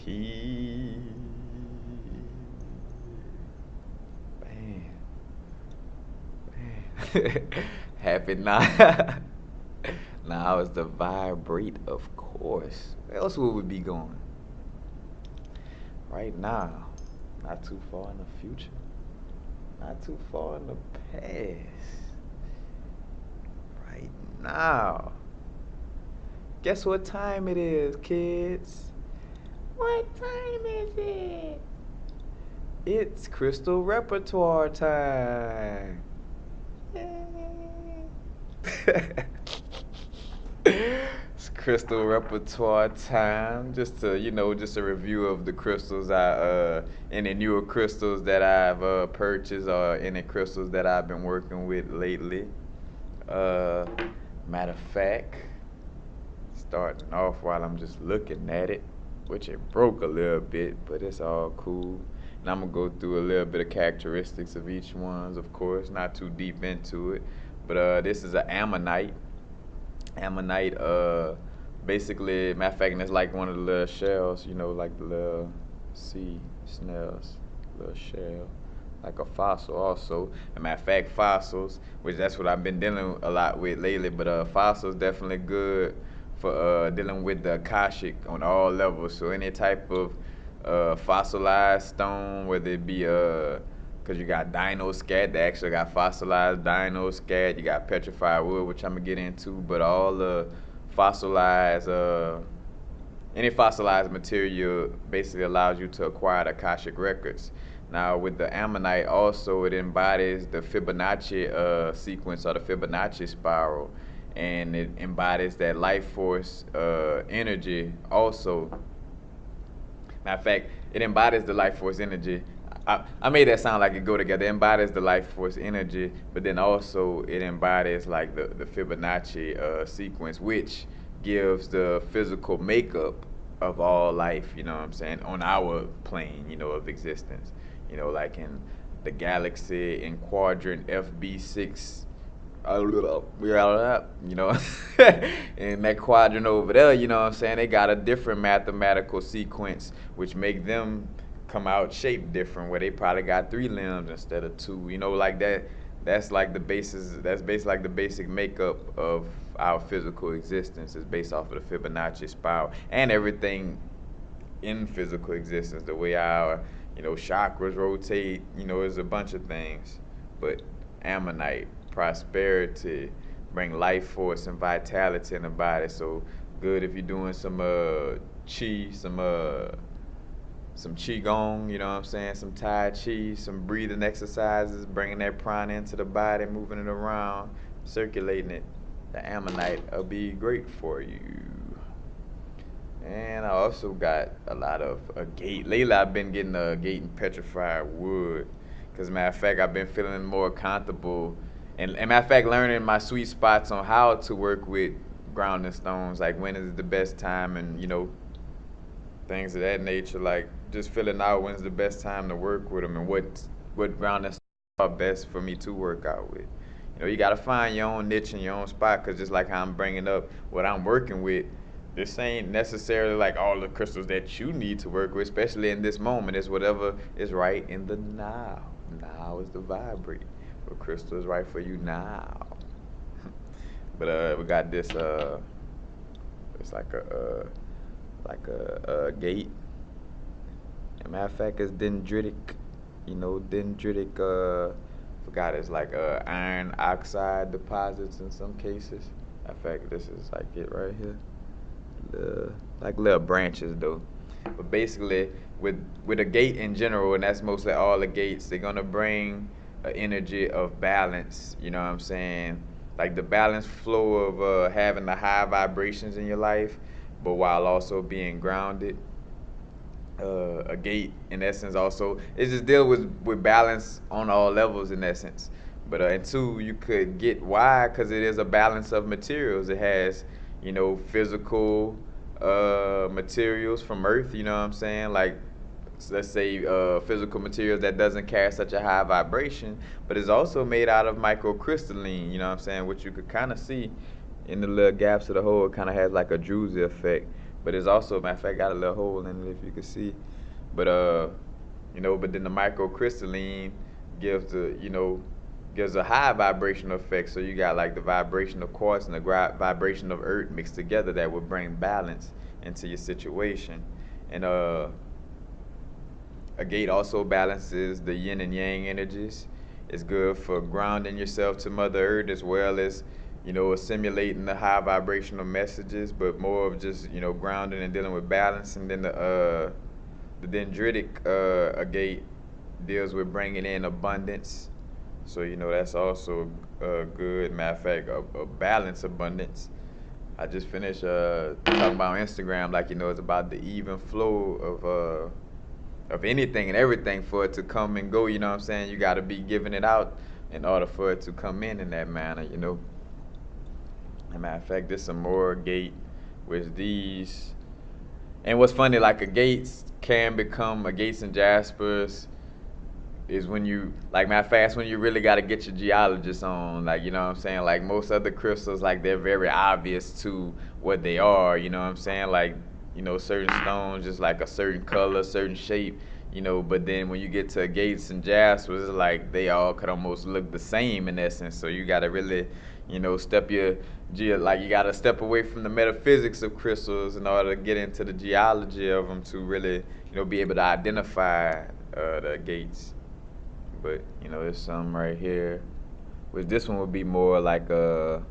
Peace. Man, man. Happy now. Now it's the vibrate, of course. Where else would we be going? Right now. Not too far in the future. Not too far in the past. Right now. Guess what time it is, kids? What time is it? It's Crystal Repertoire time. Yay. It's Crystal Repertoire time. Just a review of the crystals any newer crystals that I've purchased or any crystals that I've been working with lately. Uh, Matter of fact, starting off while I'm just looking at it, which it broke a little bit, but it's all cool. And I'm gonna go through a little bit of characteristics of each ones, of course, not too deep into it. But this is an ammonite. Ammonite, basically, matter of fact, and it's like one of the little shells, like the little sea snails, little shell, like a fossil also. As a matter of fact, fossils, which that's what I've been dealing a lot with lately, but fossils definitely good for dealing with the Akashic on all levels. So any type of fossilized stone, whether it be because you got dino scat, they actually got fossilized dino scat. You got petrified wood, which I'm gonna get into, but all the fossilized, any fossilized material basically allows you to acquire the Akashic records. Now, with the ammonite, also it embodies the Fibonacci sequence or the Fibonacci spiral, and it embodies that life force energy also. Matter of fact, it embodies the life force energy. I made that sound like it go together. It embodies the life force energy, but then also it embodies like the Fibonacci sequence, which gives the physical makeup of all life, you know what I'm saying, on our plane, of existence. Like in the galaxy in quadrant FB6, you know, in that quadrant over there, you know what I'm saying, they got a different mathematical sequence which make them come out shaped different, where they probably got 3 limbs instead of 2, like that. That's like the basis. That's based like the basic makeup of our physical existence is based off of the Fibonacci spiral and everything in physical existence. The way our chakras rotate. There's a bunch of things, but ammonite, prosperity, bring life force and vitality in the body. So good if you're doing some chi, some qigong, you know what I'm saying, some tai chi, some breathing exercises, bringing that prana into the body, moving it around, circulating it. The ammonite will be great for you. And I also got a lot of agate. Lately, I've been getting agate and petrified wood. Because, matter of fact, I've been feeling more comfortable. And matter of fact, learning my sweet spots on how to work with grounding stones. Like, when is the best time and, things of that nature. Like, just filling out when's the best time to work with them and what grounding stones are best for me to work out with. You got to find your own niche and your own spot. Because just like how I'm bringing up what I'm working with, this ain't necessarily like all the crystals that you need to work with, especially in this moment. It's whatever is right in the now. Now is the vibrate. What crystal is right for you now? But we got this. It's like a gate. As a matter of fact, it's dendritic. Dendritic. Forgot it's like iron oxide deposits in some cases. In fact, this is like it right here. Like little branches though. But basically, with a gate in general, and that's mostly all the gates, they're gonna bring an energy of balance. You know what I'm saying? Like the balanced flow of having the high vibrations in your life, but while also being grounded. A gate, in essence, also it just deal with balance on all levels in essence. But and two, you could get why because it is a balance of materials. It has physical materials from Earth. You know what I'm saying? Like let's say physical materials that doesn't carry such a high vibration, but it's also made out of microcrystalline. You know what I'm saying? Which you could kind of see in the little gaps of the hole. It kind of has like a druzy effect. But it's also, matter of fact, got a little hole in it if you can see. But but then the microcrystalline gives gives a high vibrational effect. So you got like the vibration of quartz and the vibration of earth mixed together that would bring balance into your situation. And a gate also balances the yin and yang energies. It's good for grounding yourself to Mother Earth as well as, assimilating the high vibrational messages, but more of just, grounding and dealing with balance. And then the dendritic agate deals with bringing in abundance. So, that's also good. Matter of fact, a balanced abundance. I just finished talking about on Instagram, like, it's about the even flow of anything and everything for it to come and go. You know what I'm saying? You got to be giving it out in order for it to come in that manner. As a matter of fact, there's some more gate with these. And what's funny, like a gates can become a gates and jaspers is when you, like, matter of fact, when you really got to get your geologist on, like, you know what I'm saying? Like most other crystals, like they're very obvious to what they are, you know what I'm saying? Like, certain stones just like a certain color, certain shape, but then when you get to gates and jaspers, it's like they all could almost look the same in essence. So you got to really, step your, like you got to step away from the metaphysics of crystals in order to get into the geology of them to really, be able to identify the gates. But there's some right here, which this one would be more like a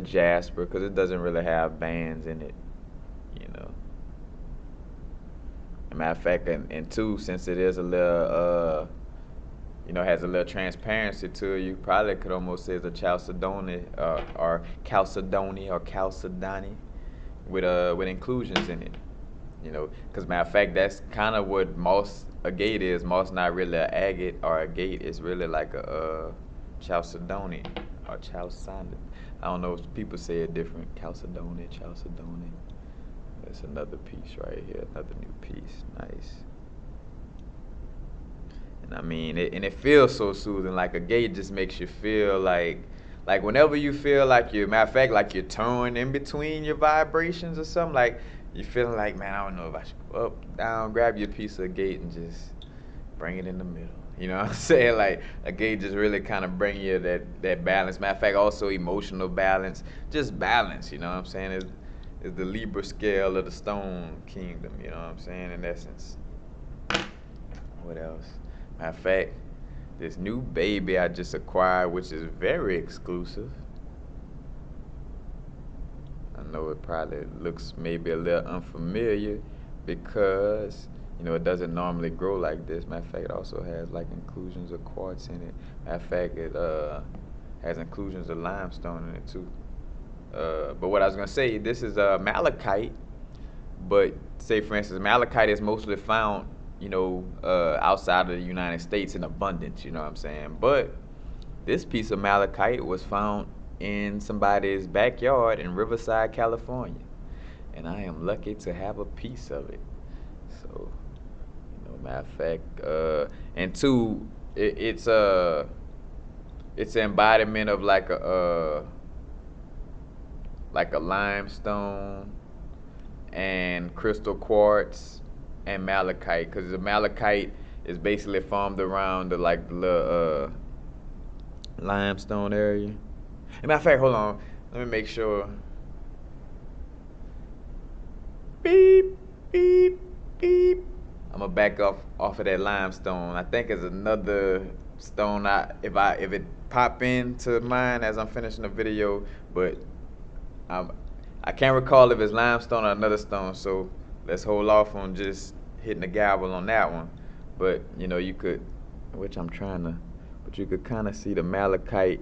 jasper because it doesn't really have bands in it. As a matter of fact, and two, since it is a little has a little transparency to it, you probably could almost say it's a chalcedony or chalcedony or chalcedony with inclusions in it. Because matter of fact, that's kind of what moss agate is. Moss not really an agate or a gate. It's really like a chalcedony or chalcedony. I don't know if people say it different. Chalcedony, chalcedony. That's another piece right here. Another new piece. Nice. And I mean, it feels so soothing. Like a gate just makes you feel like whenever you feel like matter of fact, like you're torn in between your vibrations or something, like you're feeling like, man, I don't know if I should go up, down, grab your piece of gate and just bring it in the middle. You know what I'm saying? Like a gate just really kind of bring you that balance. Matter of fact, also emotional balance, just balance. You know what I'm saying? Is the Libra scale of the stone kingdom. You know what I'm saying? In essence. What else? Matter of fact, this new baby I just acquired, which is very exclusive. I know it probably looks maybe a little unfamiliar because, it doesn't normally grow like this. Matter of fact, it also has like inclusions of quartz in it. Matter of fact, it has inclusions of limestone in it too. But what I was gonna say, this is malachite, but say for instance, malachite is mostly found, outside of the United States in abundance. You know what I'm saying? But this piece of malachite was found in somebody's backyard in Riverside, California, and I am lucky to have a piece of it. So, matter of fact, and two, it's an embodiment of like a limestone and crystal quartz and malachite, because the malachite is basically formed around the little limestone area. As a matter of fact, hold on, let me make sure. Beep, beep, beep. I'm gonna back off of that limestone. I think it's another stone. If it pop into mine as I'm finishing the video, but I can't recall if it's limestone or another stone. So let's hold off on just hitting the gavel on that one. But you could, which I'm trying to, but you could kind of see the malachite,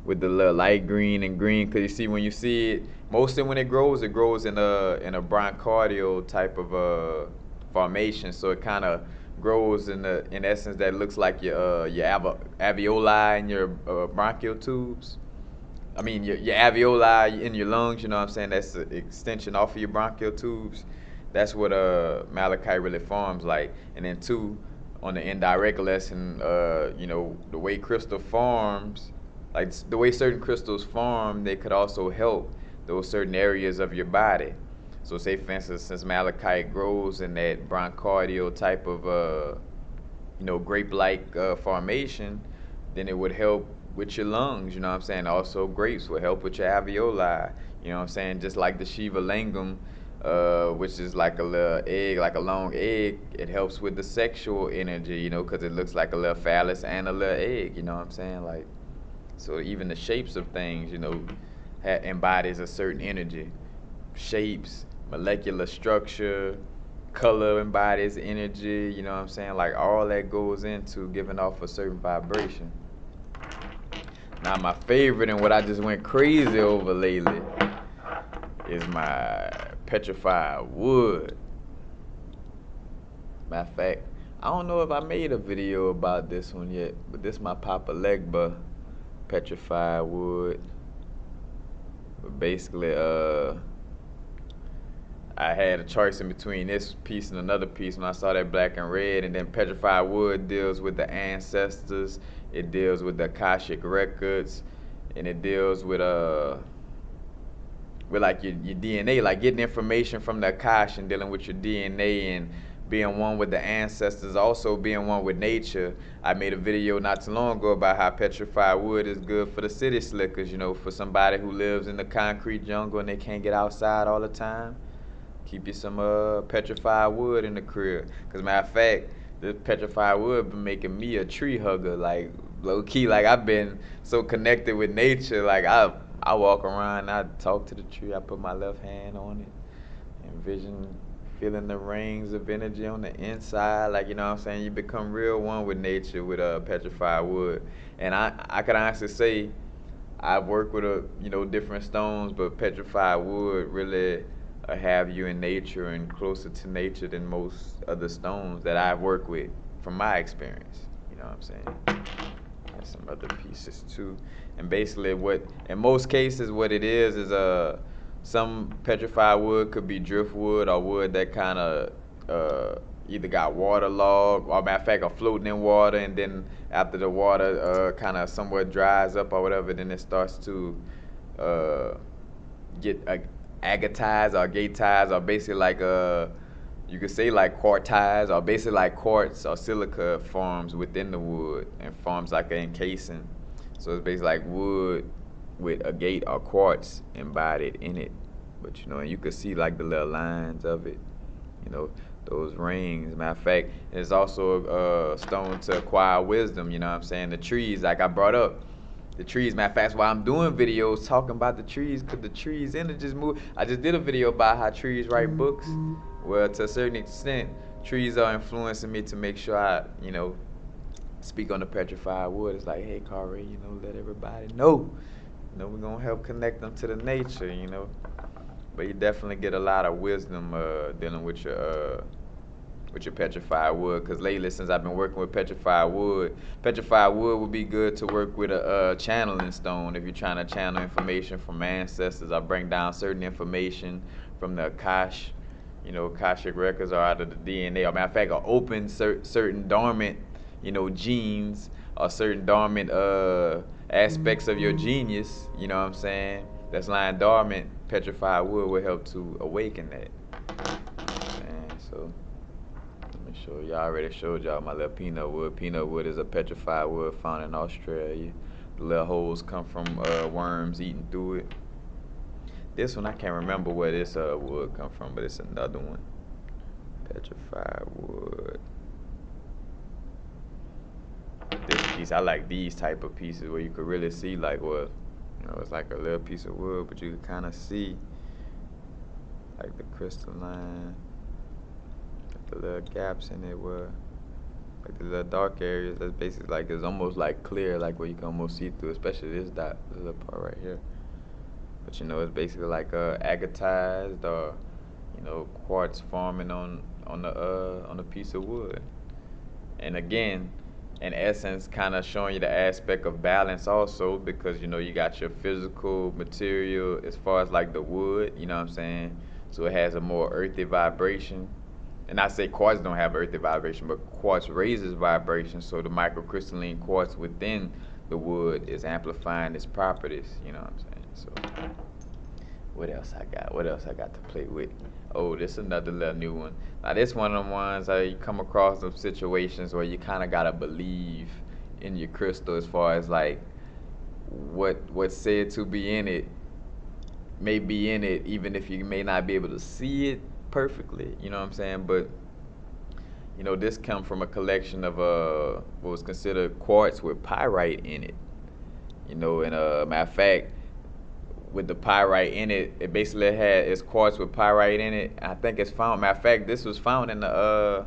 with the little light green and green. Cause you see when you see it, mostly when it grows in a bronchial type of formation. So it kind of grows in essence that looks like your alveoli and your bronchial tubes. I mean your alveoli in your lungs. You know what I'm saying? That's the extension off of your bronchial tubes. That's what malachite really forms like. And then two, on the indirect lesson, the way crystal forms, like the way certain crystals form, they could also help those certain areas of your body. So say for instance, since malachite grows in that bronchial type of grape-like formation, then it would help with your lungs, you know what I'm saying? Also grapes would help with your alveoli, you know what I'm saying? Just like the Shiva lingam, which is like a little egg, like a long egg, it helps with the sexual energy, you know, because it looks like a little phallus and a little egg, you know what I'm saying? Like, so even the shapes of things, you know, embodies a certain energy. Shapes, molecular structure, color embodies energy, you know what I'm saying? Like all that goes into giving off a certain vibration. Now my favorite and what I just went crazy over lately is my petrified wood. Matter of fact, I don't know if I made a video about this one yet, but this is my Papa Legba petrified wood. But basically, I had a choice in between this piece and another piece when I saw that black and red. And then petrified wood deals with the ancestors, it deals with the Akashic records, and it deals with like your DNA, like getting information from the Akash and dealing with your DNA and being one with the ancestors, also being one with nature. I made a video not too long ago about how petrified wood is good for the city slickers, you know, for somebody who lives in the concrete jungle and they can't get outside all the time. Keep you some petrified wood in the crib. Cause matter of fact, this petrified wood been making me a tree hugger, like low key. Like I've been so connected with nature. Like I walk around, I talk to the tree, I put my left hand on it, envision feeling the rings of energy on the inside. Like you know what I'm saying, you become real one with nature with petrified wood. And I can honestly say I've worked with different stones, but petrified wood really have you in nature and closer to nature than most other stones that I've worked with from my experience. You know what I'm saying? There's some other pieces too. And basically what, in most cases, what it is some petrified wood could be driftwood or wood that kind of either got waterlogged or matter of fact are floating in water, and then after the water kind of somewhat dries up or whatever, then it starts to get agatized or gatized, or basically like you could say like quartized, or basically like quartz or silica forms within the wood and forms like an encasing. So it's basically like wood with agate or quartz embodied in it. But you know, and you could see like the little lines of it, you know, those rings. Matter of fact, it's also a stone to acquire wisdom, you know what I'm saying? The trees, like I brought up, the trees. Matter of fact, that's why I'm doing videos talking about the trees, because the trees energies move. I just did a video about how trees write books. Well, to a certain extent, trees are influencing me to make sure I, speak on the petrified wood. It's like, hey, Kari, let everybody know. We're going to help connect them to the nature. But you definitely get a lot of wisdom dealing with your petrified wood. Because lately, since I've been working with petrified wood would be good to work with a channeling stone if you're trying to channel information from ancestors or bring down certain information from the Akash, Akashic records, or out of the DNA. Or matter of fact, or open certain dormant, genes or certain dormant aspects of your genius, you know what I'm saying, that's lying dormant. Petrified wood will help to awaken that. And so let me show you. I already showed y'all my little peanut wood. Peanut wood is a petrified wood found in Australia. The little holes come from worms eating through it. This one I can't remember where this wood come from, but it's another one. Petrified wood. This piece, I like these type of pieces where you could really see like what, it's like a little piece of wood, but you can kind of see like the crystalline, like the little gaps in it where, like the little dark areas, that's basically like, it's almost like clear, like where you can almost see through, especially this dot, this little part right here. But it's basically like agatized or, quartz forming on the piece of wood. And again, in essence, kind of showing you the aspect of balance also, because you got your physical material as far as like the wood, you know what I'm saying? So it has a more earthy vibration. And I say quartz don't have earthy vibration, but quartz raises vibration, so the microcrystalline quartz within the wood is amplifying its properties, you know what I'm saying? So What else I got? What else I got to play with? Oh, this another little new one. Now this one of them ones you come across some situations where you kind of gotta believe in your crystal as far as like what's said to be in it may be in it, even if you may not be able to see it perfectly. You know what I'm saying? But this come from a collection of what was considered quartz with pyrite in it. And matter of fact, with the pyrite in it, it basically had it's quartz with pyrite in it. I think it's found. Matter of fact, this was found in the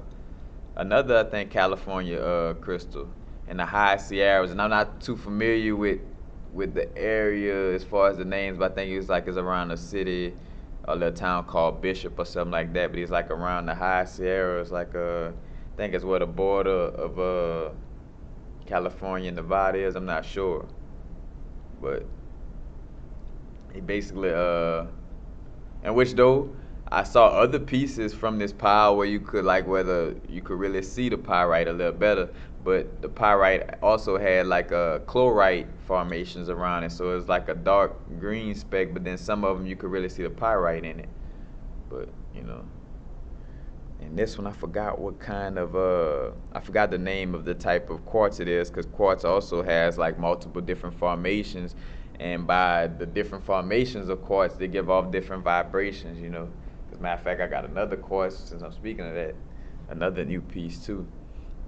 another, I think, California crystal in the high Sierras, and I'm not too familiar with the area as far as the names, but I think it's around a city, a little town called Bishop or something like that. But it's like around the high Sierras, like I think it's where the border of California and Nevada is. I'm not sure, but he basically and which though I saw other pieces from this pile where you could whether you could really see the pyrite a little better, but the pyrite also had like chlorite formations around it, so it's like a dark green speck, but then some of them you could really see the pyrite in it. But and this one I forgot what kind of I forgot the name of the type of quartz it is, because quartz also has like multiple different formations, and by the different formations of quartz they give off different vibrations. As a matter of fact, I got another quartz, since I'm speaking of that, another new piece too,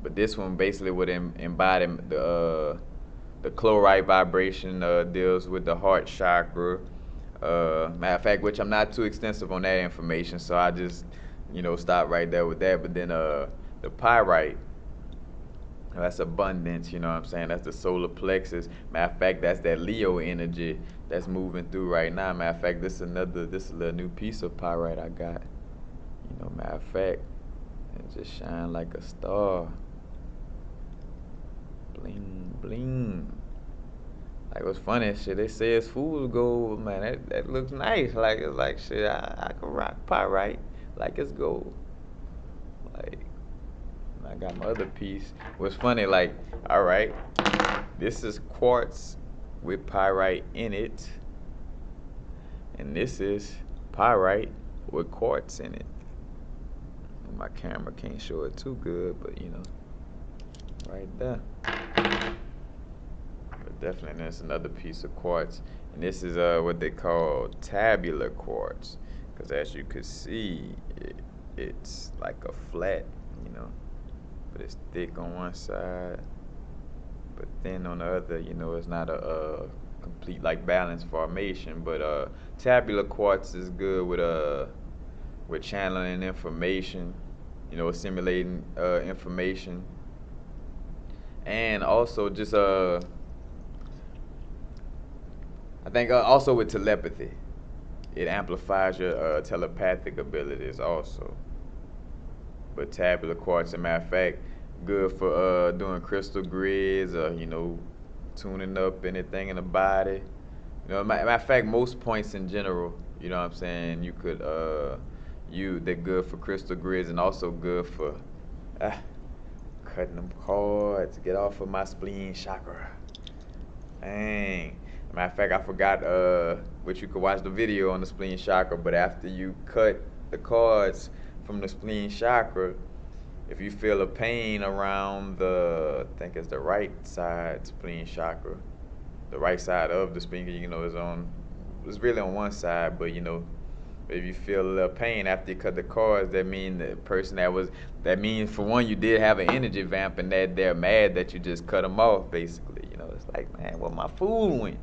but this one basically would embody the chlorite vibration, deals with the heart chakra. Matter of fact, which I'm not too extensive on that information, so I just stop right there with that. But then the pyrite, that's abundance. You know what I'm saying? That's the solar plexus. Matter of fact, that's that Leo energy that's moving through right now. Matter of fact, this is a little new piece of pyrite I got. Matter of fact, it just shine like a star. Bling bling. Like, what's funny, shit, they say it's fool's gold, man. That looks nice. Like, it's like, shit, I can rock pyrite like it's gold. Like, I got my other piece. What's funny, like, all right, this is quartz with pyrite in it, and this is pyrite with quartz in it. And my camera can't show it too good, but right there. But definitely, there's another piece of quartz, and this is what they call tabular quartz, because as you could see, it's like a flat, but it's thick on one side, but thin on the other. It's not a complete like balanced formation. But tabular quartz is good with channeling information, assimilating information, and also just I think also with telepathy, it amplifies your telepathic abilities also. But tabular quartz, as a matter of fact, good for doing crystal grids or tuning up anything in the body. Matter of fact, most points in general. You know what I'm saying? You could they're good for crystal grids, and also good for cutting them cords. Get off of my spleen chakra. Dang. Matter of fact, I forgot which you could watch the video on the spleen chakra, but after you cut the cords from the spleen chakra, if you feel a pain around I think it's the right side spleen chakra, the right side of the spleen, it's really on one side, but if you feel a little pain after you cut the cords, that means the person that means for one, you did have an energy vamp, and that they're mad that you just cut them off, basically. It's like, man, where my food went?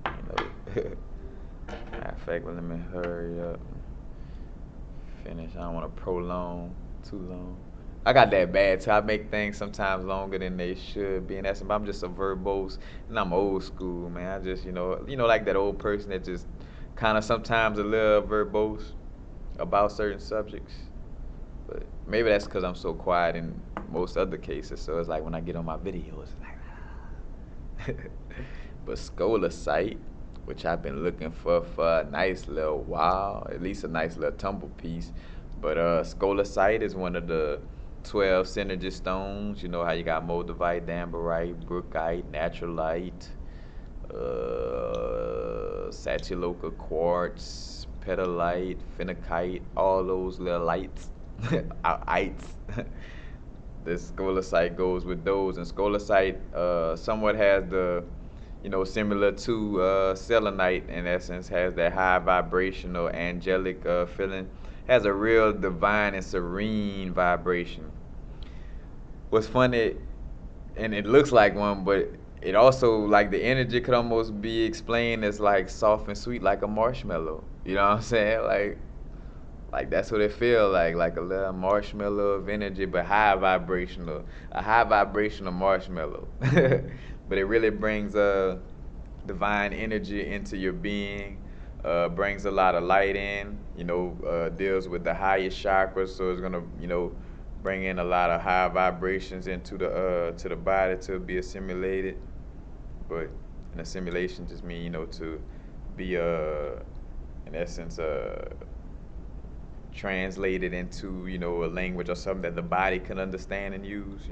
Matter of fact, well, let me hurry up. Finish. I don't want to prolong too long. I got that bad too. I make things sometimes longer than they should be, and I'm just a verbose, and I'm old school, man. I just like that old person that just kind of sometimes a little verbose about certain subjects. But maybe that's because I'm so quiet in most other cases. So it's like when I get on my videos, it's like. But scolecite, which I've been looking for a nice little while, at least a nice little tumble piece. But scolecite is one of the 12 synergy stones. You know how you got moldavite, danbarite, brookite, naturalite, Satyaloka quartz, petalite, phenakite, all those little lights, ites. This scolecite goes with those, and scolecite somewhat has the, similar to selenite in essence, has that high vibrational angelic feeling, has a real divine and serene vibration. What's funny, and it looks like one, but it also, like, the energy could almost be explained as like soft and sweet, like a marshmallow. You know what I'm saying? Like that's what it feels like a little marshmallow of energy, but high vibrational, a high vibrational marshmallow. But it really brings divine energy into your being, brings a lot of light in, deals with the highest chakras, so it's gonna, bring in a lot of high vibrations into the to the body to be assimilated. But an assimilation just means, to be in essence translated into, a language or something that the body can understand and use.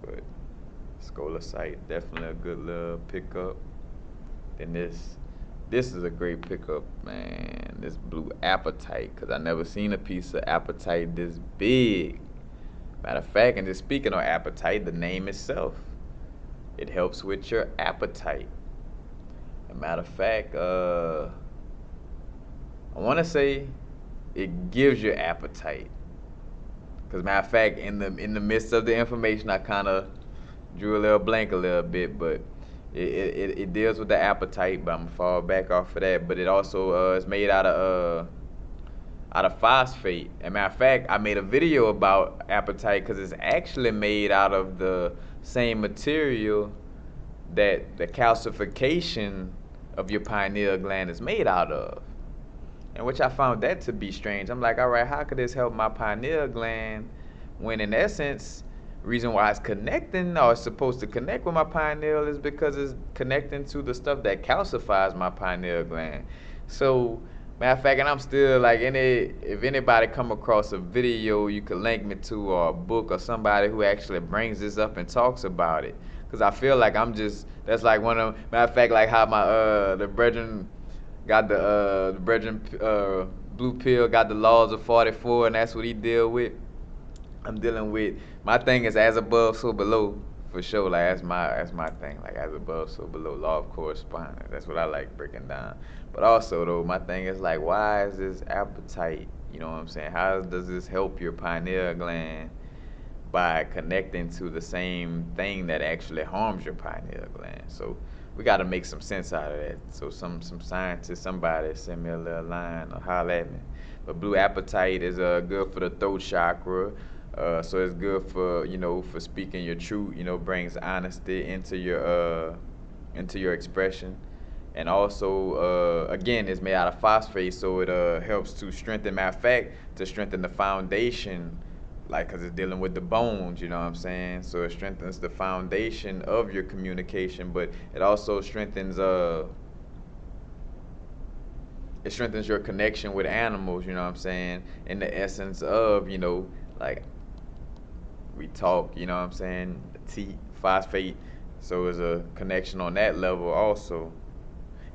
But scolecite, definitely a good little pickup. Then this is a great pickup, man. This blue apatite, because I never seen a piece of apatite this big. Matter of fact, and just speaking of appetite, the name itself, it helps with your appetite. As a matter of fact, I want to say it gives you appetite. Because matter of fact, in the midst of the information, I kind of drew a little blank a little bit, but it deals with the appetite. But I'm gonna fall back off of that. But it also is made out of phosphate. As a matter of fact, I made a video about appetite because it's actually made out of the same material that the calcification of your pineal gland is made out of. And which I found that to be strange. I'm like, all right, how could this help my pineal gland when in essence, reason why it's connecting or it's supposed to connect with my pineal is because it's connecting to the stuff that calcifies my pineal gland. So, matter of fact, and I'm still like, if anybody come across a video you could link me to, or a book, or somebody who actually brings this up and talks about it. Because I feel like that's like one of, matter of fact, like how my, the brethren got the brethren blue pill, got the laws of 44, and that's what he deal with. I'm dealing with, my thing is as above, so below, for sure. Like that's my thing. Like as above, so below. Law of correspondence. That's what I like breaking down. But also though, my thing is like, why is this appetite? You know what I'm saying? How does this help your pineal gland by connecting to the same thing that actually harms your pineal gland? So we got to make some sense out of that. So some scientist, somebody send me a little line or holler at me. But blue apatite is good for the throat chakra. So it's good for, for speaking your truth. Brings honesty into your expression. And also, again, it's made out of phosphate, so it helps to strengthen. Matter of fact, to strengthen the foundation, like, because it's dealing with the bones, you know what I'm saying? So it strengthens the foundation of your communication, but it also strengthens your connection with animals, you know what I'm saying? In the essence of, like, we talk, you know what I'm saying? T, phosphate, so there's a connection on that level also.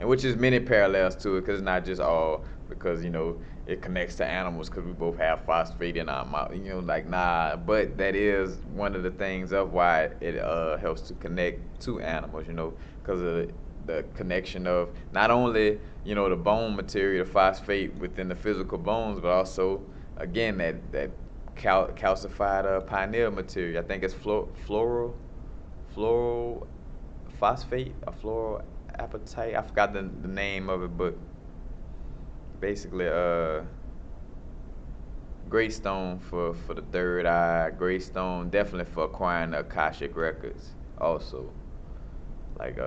And which is many parallels to it, because it's not just all because, it connects to animals because we both have phosphate in our mouth, like, nah. But that is one of the things of why it helps to connect to animals, because of the connection of not only, the bone material, the phosphate within the physical bones, but also, again, that calcified pineal material. I think it's floral phosphate, or floral apatite. I forgot the name of it, but basically greystone for the third eye, greystone definitely for acquiring the Akashic records also, like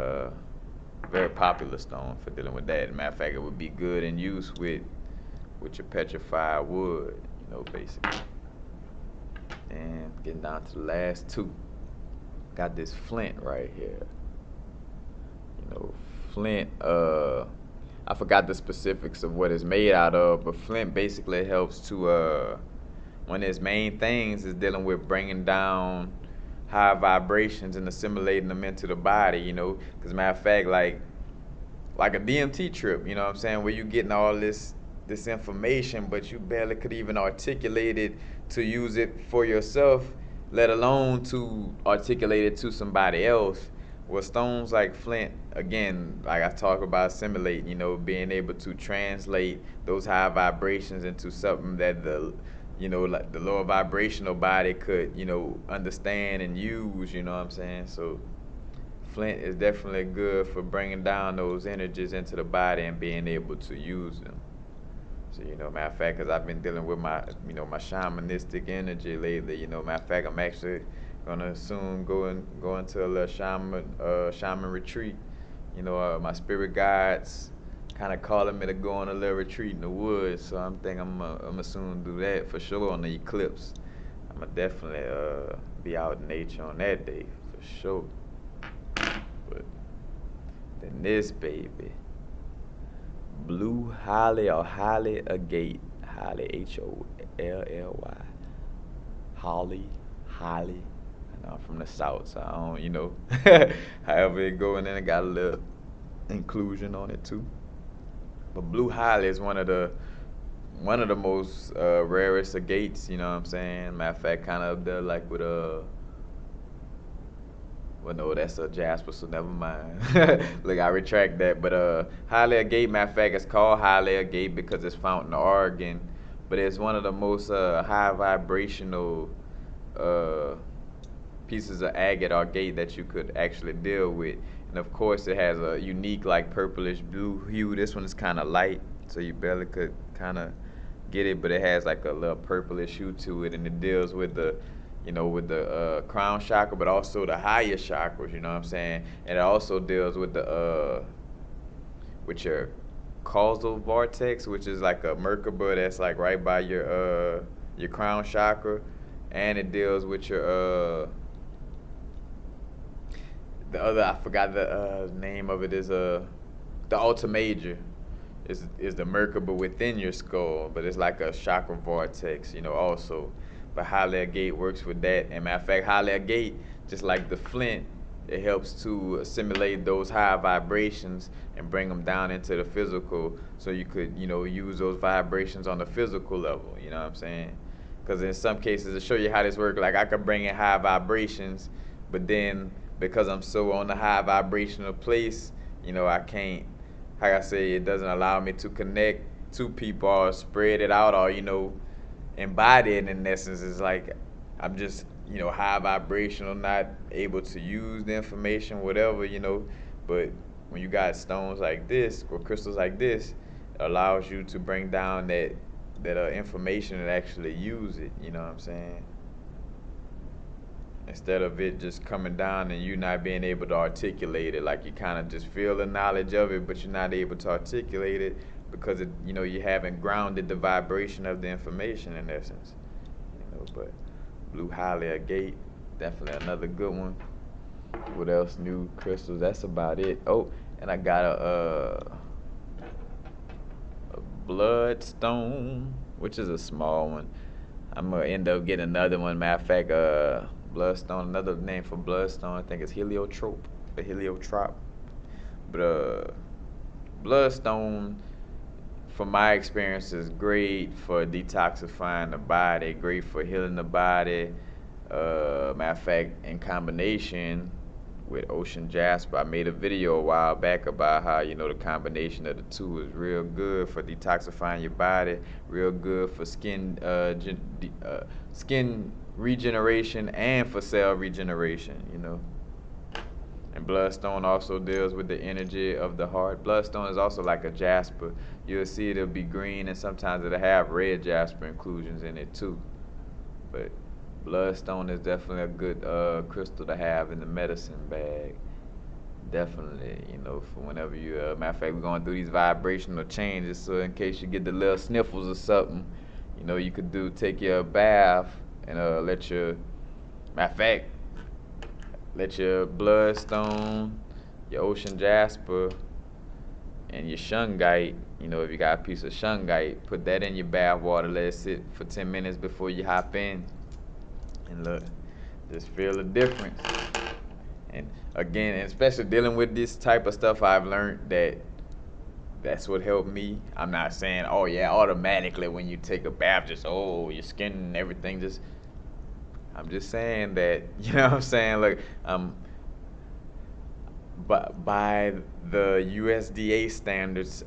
very popular stone for dealing with that. Matter of fact, it would be good in use with your petrified wood, basically. And getting down to the last two, got this flint right here. Flint, I forgot the specifics of what it's made out of, but flint basically helps to, one of its main things is dealing with bringing down high vibrations and assimilating them into the body, you know. Because matter of fact, like a DMT trip, you know what I'm saying, where you getting all this information, but you barely could even articulate it to use it for yourself, let alone to articulate it to somebody else. With stones like Flint, again, like I talk about assimilating, you know, being able to translate those high vibrations into something that like the lower vibrational body could, you know, understand and use, you know what I'm saying? So Flint is definitely good for bringing down those energies into the body and being able to use them. So, you know, matter of fact, because I've been dealing with my shamanistic energy lately. You know, matter of fact, I'm actually gonna soon go into a little shaman retreat. You know, my spirit guides kind of calling me to go on a little retreat in the woods. So I'm gonna soon do that for sure on the eclipse. I'm gonna definitely be out in nature on that day for sure. But then this baby, Blue Holly or Holly Agate, Holly Holly, Holly. I know I'm from the south, so I don't, you know, however it go, and then it got a little inclusion on it too. But Blue Holly is one of the most rarest agates, you know what I'm saying? Matter of fact, kind of up there like with well, no, that's a Jasper, so never mind. Look, I retract that. But Hialeah Gate, matter of fact, it's called Hialeah Gate because it's found in Oregon. But it's one of the most high vibrational uh, pieces of agate or gate that you could actually deal with. And of course, it has a unique, like, purplish blue hue. This one is kind of light, so you barely could kind of get it, but it has like a little purplish hue to it, and it deals with the crown chakra, but also the higher chakras. You know what I'm saying? And it also deals with with your causal vortex, which is like a Merkaba that's like right by your crown chakra, and it deals with your the other, I forgot the name of it, is the Alta Major is the Merkaba within your skull, but it's like a chakra vortex, you know, also. But Hialeah Gate works with that. And matter of fact, Hialeah Gate, just like the Flint, it helps to assimilate those high vibrations and bring them down into the physical, so you could, you know, use those vibrations on the physical level. You know what I'm saying? Because in some cases, to show you how this works, like I could bring in high vibrations, but then because I'm so on the high vibrational place, you know, I can't, like I say, it doesn't allow me to connect to people or spread it out or, you know, embody it. In essence, it's like I'm just, you know, high vibrational, not able to use the information, whatever, you know. But when you got stones like this or crystals like this, it allows you to bring down that information and actually use it. You know what I'm saying? Instead of it just coming down and you not being able to articulate it, like you kind of just feel the knowledge of it, but you're not able to articulate it because it, you know, you haven't grounded the vibration of the information in essence. You know, but Blue Hialeah Gate, definitely another good one. What else? New crystals. That's about it. Oh, and I got a bloodstone, which is a small one. I'm gonna end up getting another one. Matter of fact, bloodstone. Another name for bloodstone, I think, is heliotrope, the heliotrop. But bloodstone, from my experience, is great for detoxifying the body, great for healing the body. Matter of fact, in combination with ocean jasper, I made a video a while back about how, you know, the combination of the two is real good for detoxifying your body, real good for skin regeneration and for cell regeneration, you know. And bloodstone also deals with the energy of the heart. Bloodstone is also like a jasper. You'll see it'll be green, and sometimes it'll have red jasper inclusions in it too. But bloodstone is definitely a good crystal to have in the medicine bag. Definitely, you know, for whenever you, matter of fact, we're going through these vibrational changes, so in case you get the little sniffles or something, you know, you could take your bath and matter of fact, let your bloodstone, your ocean jasper, and your shungite, you know, if you got a piece of shungite, put that in your bath water, let it sit for 10 minutes before you hop in. And look, Just feel the difference. And again, and especially dealing with this type of stuff, I've learned that that's what helped me. I'm not saying, oh yeah, automatically when you take a bath, just oh your skin and everything just. I'm just saying that you know what I'm saying. Like but by the USDA standards,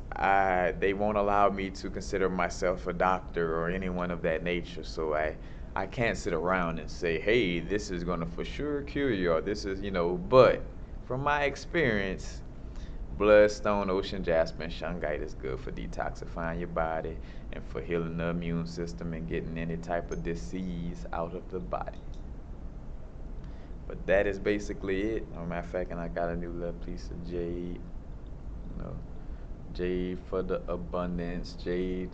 they won't allow me to consider myself a doctor or anyone of that nature. So I can't sit around and say, hey, this is gonna for sure cure you, or this is, you know. But from my experience, bloodstone, ocean jasper, and shungite is good for detoxifying your body and for healing the immune system and getting any type of disease out of the body. But that is basically it. As a matter of fact, and I got a new little piece of jade. You know, jade for the abundance, jade,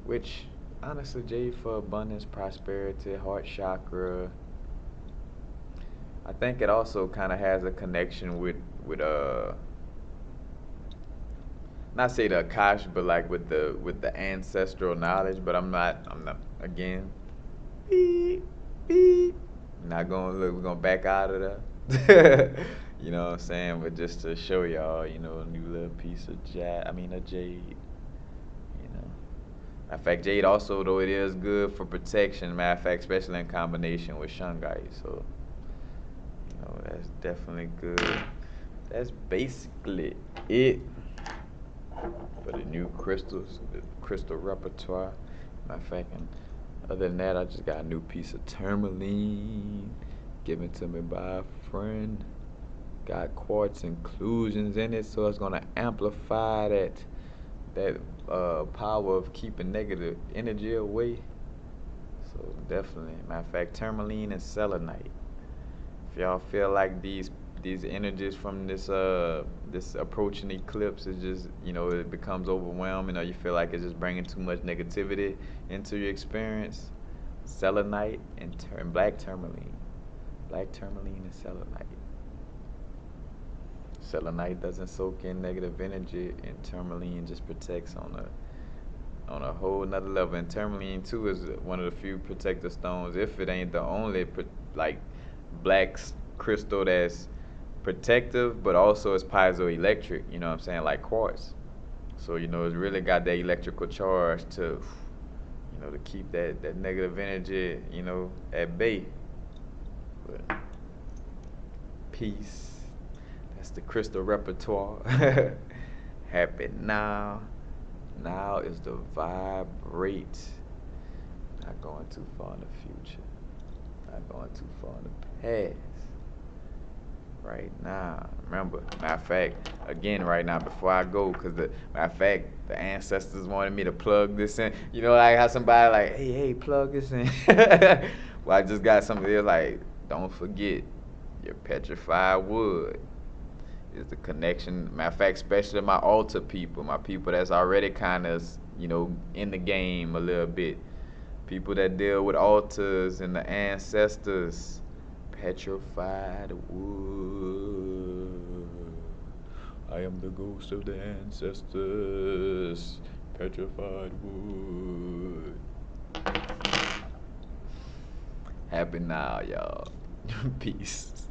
which honestly, jade for abundance, prosperity, heart chakra. I think it also kind of has a connection with not say the Akash, but like with the ancestral knowledge. But I'm not again. Beep, beep. Not gonna look. We're gonna back out of there. You know what I'm saying? But just to show y'all, you know, a new little piece of jade. I mean, a jade. You know. Matter of fact, jade also though it is good for protection. Matter of fact, especially in combination with shungite. So, you know, that's definitely good. That's basically it for the new crystals, the crystal repertoire. Matter of fact, and other than that, I just got a new piece of tourmaline given to me by a friend. Got quartz inclusions in it, so it's gonna amplify that power of keeping negative energy away. So definitely, matter of fact, tourmaline and selenite. If y'all feel like these energies from this approaching eclipse is just, you know, it becomes overwhelming, or you feel like it's just bringing too much negativity into your experience, selenite and black tourmaline and selenite. Selenite doesn't soak in negative energy, and tourmaline just protects on a whole nother level. And tourmaline too is one of the few protective stones, if it ain't the only like black crystal that's protective, but also it's piezoelectric, you know what I'm saying, like quartz. So, you know, it's really got that electrical charge to, you know, to keep that negative energy, you know, at bay. But peace. That's the crystal repertoire. Happy now. Now is the vibrate. Not going too far in the future. Not going too far in the past. Right now, remember, matter of fact, again, right now, before I go, because matter of fact, the ancestors wanted me to plug this in. You know, like how somebody like, hey, plug this in. Well, I just got something there like, don't forget, your petrified wood is the connection. Matter of fact, especially my altar people, my people that's already kind of, you know, in the game a little bit. People that deal with altars and the ancestors. Petrified wood. I am the ghost of the ancestors. Petrified wood. Happy now, y'all. Peace.